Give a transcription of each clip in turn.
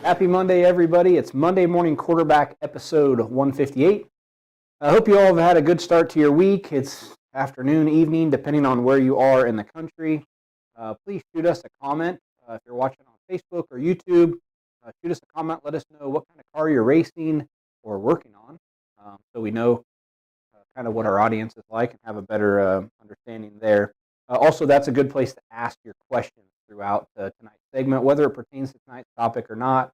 Happy Monday, everybody. It's Monday Morning Quarterback, episode 158. I hope you all have had a good start to your week. It's afternoon, evening, depending on where you are in the country. Please shoot us a comment. If you're watching on Facebook or YouTube, shoot us a comment. Let us know what kind of car you're racing or working on, so we know kind of what our audience is like and have a better understanding there. Also, that's a good place to ask your questions throughout tonight's segment, whether it pertains to tonight's topic or not.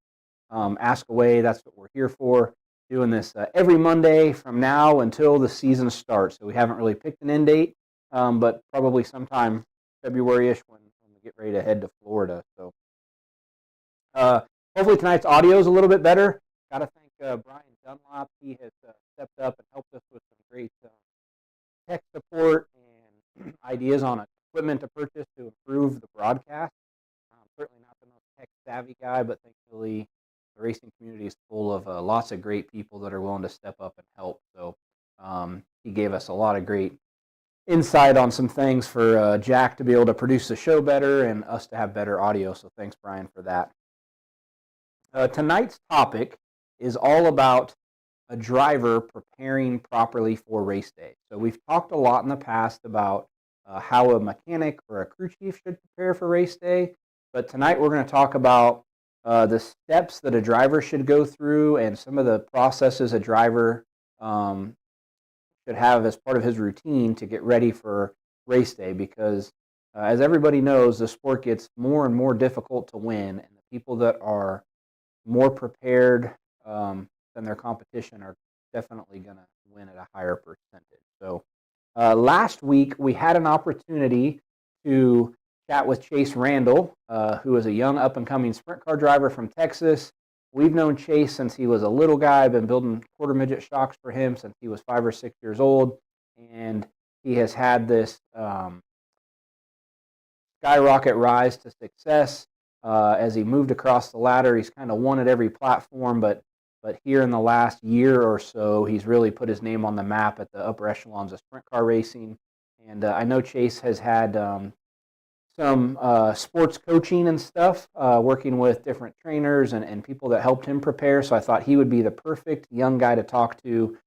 Ask away. That's what we're here for. Doing this every Monday from now until the season starts. So we haven't really picked an end date, but probably sometime February-ish when we get ready to head to Florida. So hopefully tonight's audio is a little bit better. Got to thank Brian Dunlop. He has stepped up and helped us with some great tech support and ideas on equipment to purchase to improve the broadcast. Certainly not the most tech-savvy guy, but thankfully the racing community is full of lots of great people that are willing to step up and help. So he gave us a lot of great insight on some things for Jack to be able to produce the show better and us to have better audio. So thanks, Brian, for that. Tonight's topic is all about a driver preparing properly for race day. So we've talked a lot in the past about how a mechanic or a crew chief should prepare for race day, but tonight we're going to talk about the steps that a driver should go through and some of the processes a driver should have as part of his routine to get ready for race day, because as everybody knows, the sport gets more and more difficult to win, and the people that are more prepared than their competition are definitely going to win at a higher percentage. So last week we had an opportunity to chat with Chase Randall, who is a young up-and-coming sprint car driver from Texas. We've known Chase since he was a little guy, been building quarter midget shocks for him since he was 5 or 6 years old, and he has had this skyrocket rise to success. As he moved across the ladder, he's kind of won at every platform, but here in the last year or so, he's really put his name on the map at the upper echelons of sprint car racing. And I know Chase has had some sports coaching and stuff, working with different trainers and people that helped him prepare. So I thought he would be the perfect young guy to talk to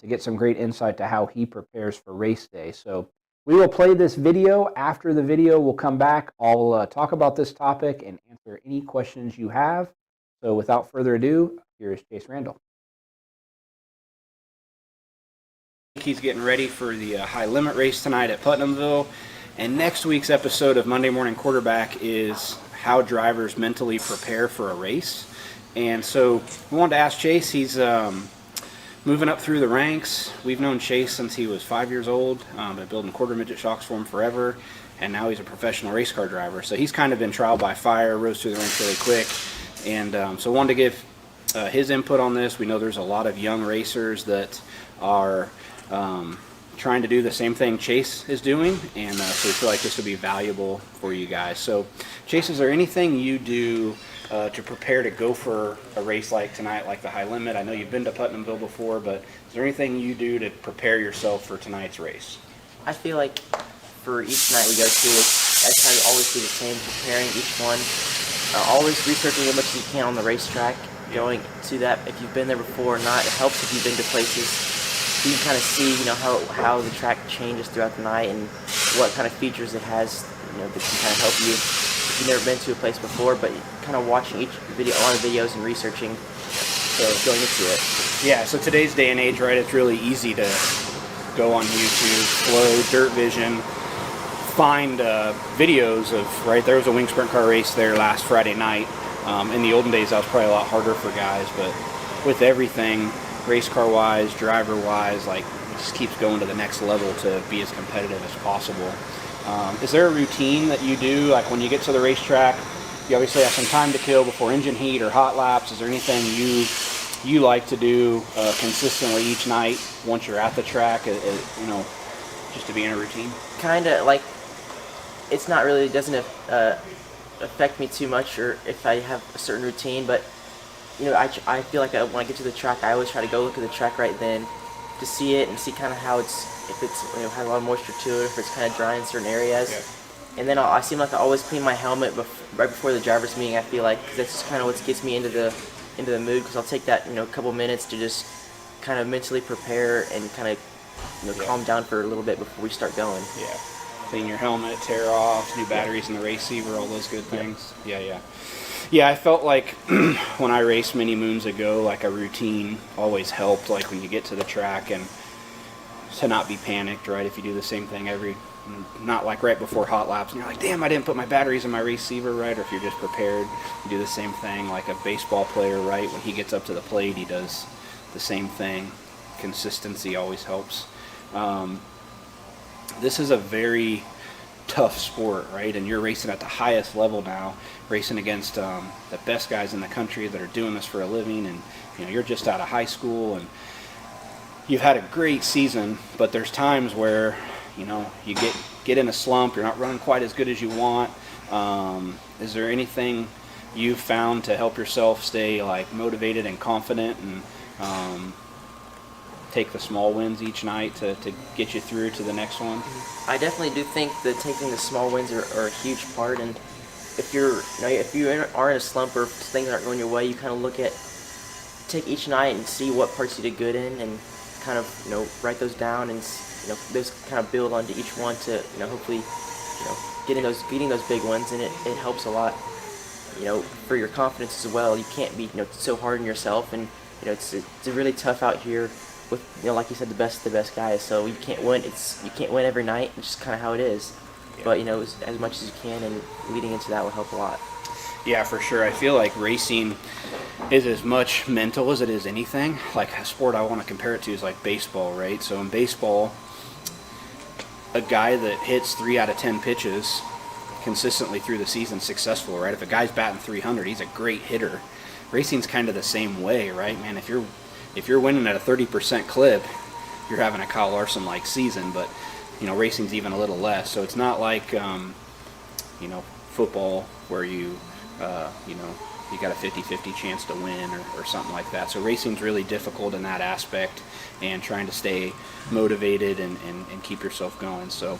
get some great insight to how he prepares for race day. So we will play this video. After the video, we'll come back. I'll talk about this topic and answer any questions you have. So without further ado, here is Chase Randall. He's getting ready for the high limit race tonight at Putnamville. And next week's episode of Monday Morning Quarterback is how drivers mentally prepare for a race. And so we wanted to ask Chase. He's moving up through the ranks. We've known Chase since he was 5 years old. Been building quarter midget shocks for him forever. And now he's a professional race car driver. So he's kind of been trial by fire, rose through the ranks really quick. And so wanted to give his input on this. We know there's a lot of young racers that are trying to do the same thing Chase is doing, and so we feel like this will be valuable for you guys. So Chase, is there anything you do to prepare to go for a race like tonight, like the high limit? I know you've been to Putnamville before, but is there anything you do to prepare yourself for tonight's race? I feel like for each night we go to, I try to always do the same, preparing each one, always researching as much as you can on the racetrack, going to that. If you've been there before or not, it helps if you've been to places. You can kind of see, how the track changes throughout the night and what kind of features it has, that can kind of help you if you've never been to a place before. But kind of watching each video, a lot of videos and researching, going into it. Yeah. So today's day and age, right? It's really easy to go on YouTube, Flow, Dirt Vision, find videos of, right? There was a wing sprint car race there last Friday night. In the olden days, that was probably a lot harder for guys, but with everything, race car wise, driver wise, like it just keeps going to the next level to be as competitive as possible. Is there a routine that you do, like when you get to the racetrack? You obviously have some time to kill before engine heat or hot laps. Is there anything you like to do consistently each night once you're at the track, just to be in a routine? Kind of like, it's not really, it doesn't affect me too much, or if I have a certain routine, but I feel like when I get to the track, I always try to go look at the track right then to see it and see kind of how if it's has a lot of moisture to it, if it's kind of dry in certain areas. and then I seem like I always clean my helmet right before the driver's meeting. I feel like, because that's just kind of what gets me into the mood. Because I'll take that couple minutes to just kind of mentally prepare and kind of calm down for a little bit before we start going. Yeah. Clean your helmet, tear off, new batteries in the race receiver, all those good things. Yeah. Yeah, I felt like when I raced many moons ago, like a routine always helped, like when you get to the track, and to not be panicked, right? If you do the same thing not like right before hot laps, and you're like, damn, I didn't put my batteries in my race receiver, right? Or if you're just prepared, you do the same thing like a baseball player, right? When he gets up to the plate, he does the same thing. Consistency always helps. This is a very tough sport, right? And you're racing at the highest level now, racing against the best guys in the country that are doing this for a living, and you're just out of high school, and you've had a great season, but there's times where you get in a slump, you're not running quite as good as you want. Is there anything you've found to help yourself stay like motivated and confident, and take the small wins each night to get you through to the next one? I definitely do think that taking the small wins are a huge part, and if you are in a slump or if things aren't going your way, you kind of take each night and see what parts you did good in, and kind of write those down, and those kind of build onto each one to hopefully getting those big ones, and it helps a lot for your confidence as well. You can't be so hard on yourself, and it's really tough out here with like you said, the best guys. So you can't win. You can't win every night. It's just kind of how it is. Yeah. But as much as you can, and leading into that will help a lot. Yeah, for sure. I feel like racing is as much mental as it is anything. Like a sport I want to compare it to is like baseball, right? So in baseball, a guy that hits 3 out of 10 pitches consistently through the season successful, right? If a guy's batting 300, he's a great hitter. Racing's kind of the same way, right, man? If you're winning at a 30% clip, you're having a Kyle Larson-like season, but racing's even a little less. So it's not like football where you got a 50-50 chance to win or something like that. So racing's really difficult in that aspect, and trying to stay motivated and keep yourself going. So,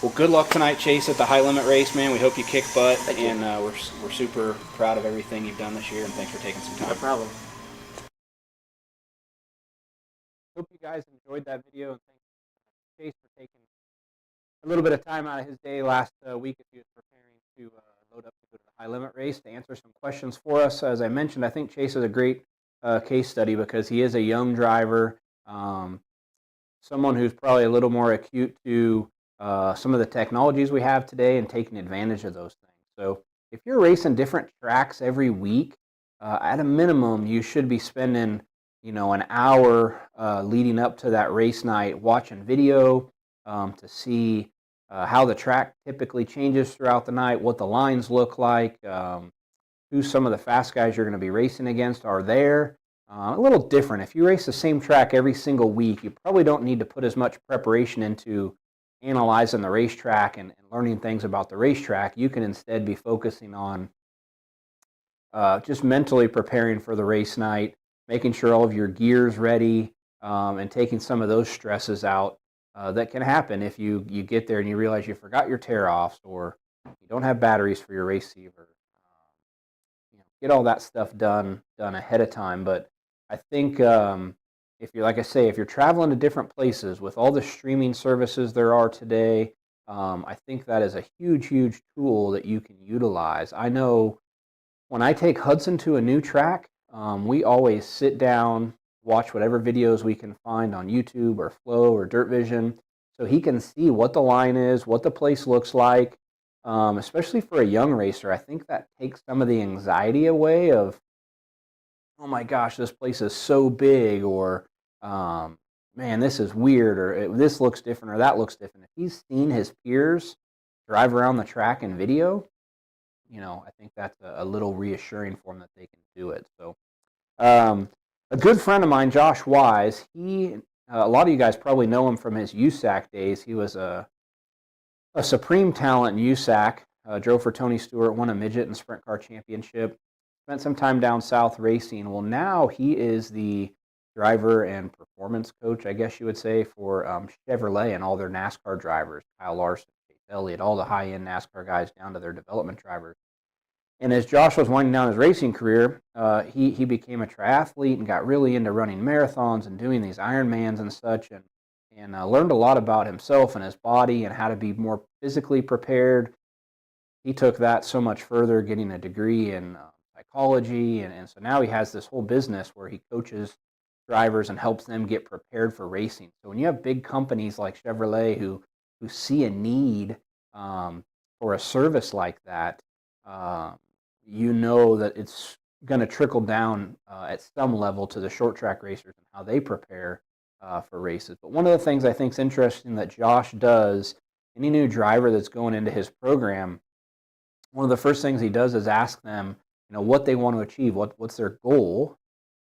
well, good luck tonight, Chase, at the high limit race, man. We hope you kick butt, and we're super proud of everything you've done this year, and thanks for taking some time. No problem. Hope you guys enjoyed that video, and thanks Chase for taking a little bit of time out of his day last week as he was preparing to load up to go to the high limit race to answer some questions for us. As I mentioned, I think Chase is a great case study because he is a young driver, someone who's probably a little more acute to some of the technologies we have today and taking advantage of those things. So if you're racing different tracks every week, at a minimum, you should be spending an hour leading up to that race night watching video to see how the track typically changes throughout the night, what the lines look like, who some of the fast guys you're going to be racing against are there. A little different. If you race the same track every single week, you probably don't need to put as much preparation into analyzing the racetrack and learning things about the racetrack. You can instead be focusing on just mentally preparing for the race night, making sure all of your gear's ready, and taking some of those stresses out that can happen if you get there and you realize you forgot your tear-offs or you don't have batteries for your race receiver. Get all that stuff done ahead of time. But I think if you're traveling to different places with all the streaming services there are today, I think that is a huge tool that you can utilize. I know when I take Hudson to a new track, we always sit down, watch whatever videos we can find on YouTube or Flow or Dirt Vision, so he can see what the line is, what the place looks like. Especially for a young racer, I think that takes some of the anxiety away of, oh my gosh, this place is so big, or man, this is weird, or this looks different, or that looks different. If he's seen his peers drive around the track in video, I think that's a little reassuring for him that they can do it. So a good friend of mine, Josh Wise, a lot of you guys probably know him from his USAC days. He was a supreme talent in USAC, drove for Tony Stewart, won a midget and sprint car championship, spent some time down south racing. Well, now he is the driver and performance coach, I guess you would say, for Chevrolet and all their NASCAR drivers, Kyle Larson, Elliott, all the high-end NASCAR guys down to their development drivers. And as Josh was winding down his racing career, he became a triathlete and got really into running marathons and doing these Ironmans and such, and learned a lot about himself and his body and how to be more physically prepared. He took that so much further, getting a degree in psychology, and so now he has this whole business where he coaches drivers and helps them get prepared for racing. So when you have big companies like Chevrolet who see a need for a service like that, you know that it's going to trickle down at some level to the short track racers and how they prepare for races. But one of the things I think is interesting that Josh does, any new driver that's going into his program, one of the first things he does is ask them, what they want to achieve, what's their goal,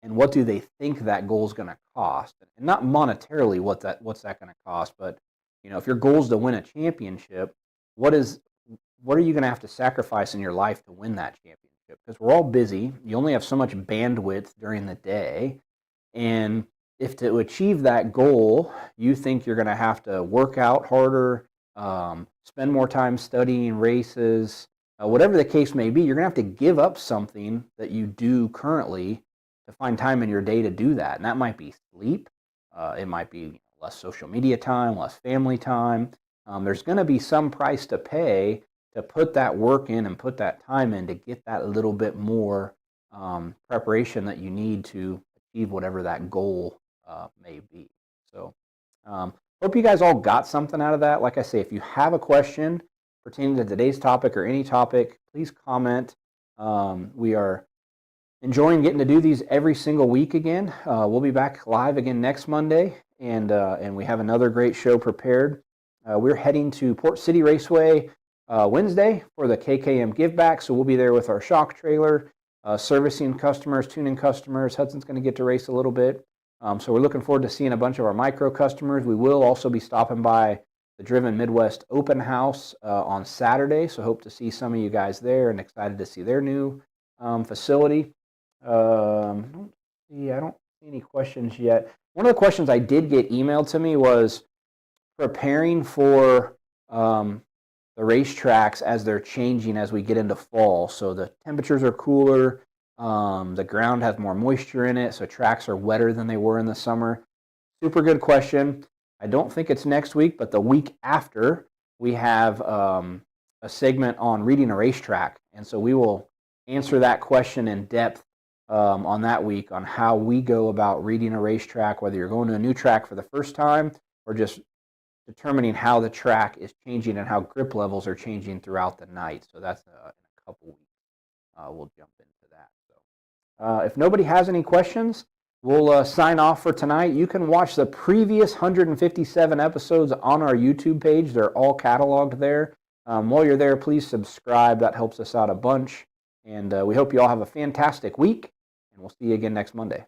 and what do they think that goal is going to cost, and not monetarily what's that going to cost, but if your goal is to win a championship, what are you going to have to sacrifice in your life to win that championship? Because we're all busy. You only have so much bandwidth during the day, and if to achieve that goal, you think you're going to have to work out harder, spend more time studying races, whatever the case may be, you're going to have to give up something that you do currently to find time in your day to do that. And that might be sleep. It might be less social media time, less family time. There's going to be some price to pay to put that work in and put that time in to get that little bit more preparation that you need to achieve whatever that goal may be. So hope you guys all got something out of that. Like I say, if you have a question pertaining to today's topic or any topic, please comment. We are enjoying getting to do these every single week again. We'll be back live again next Monday, and we have another great show prepared. We're heading to Port City Raceway Wednesday for the KKM Give Back, so we'll be there with our shock trailer, servicing customers, tuning customers. Hudson's going to get to race a little bit. So we're looking forward to seeing a bunch of our micro customers. We will also be stopping by the Driven Midwest Open House on Saturday, so hope to see some of you guys there and excited to see their new facility. I don't see any questions yet. One of the questions I did get emailed to me was preparing for the racetracks as they're changing as we get into fall. So the temperatures are cooler, the ground has more moisture in it, so tracks are wetter than they were in the summer. Super good question. I don't think it's next week, but the week after, we have a segment on reading a racetrack. And so we will answer that question in depth on that week on how we go about reading a racetrack, whether you're going to a new track for the first time or just determining how the track is changing and how grip levels are changing throughout the night. So that's in a couple weeks. We'll jump into that. So if nobody has any questions, we'll sign off for tonight. You can watch the previous 157 episodes on our YouTube page. They're all cataloged there. While you're there, please subscribe. That helps us out a bunch. And we hope you all have a fantastic week. And we'll see you again next Monday.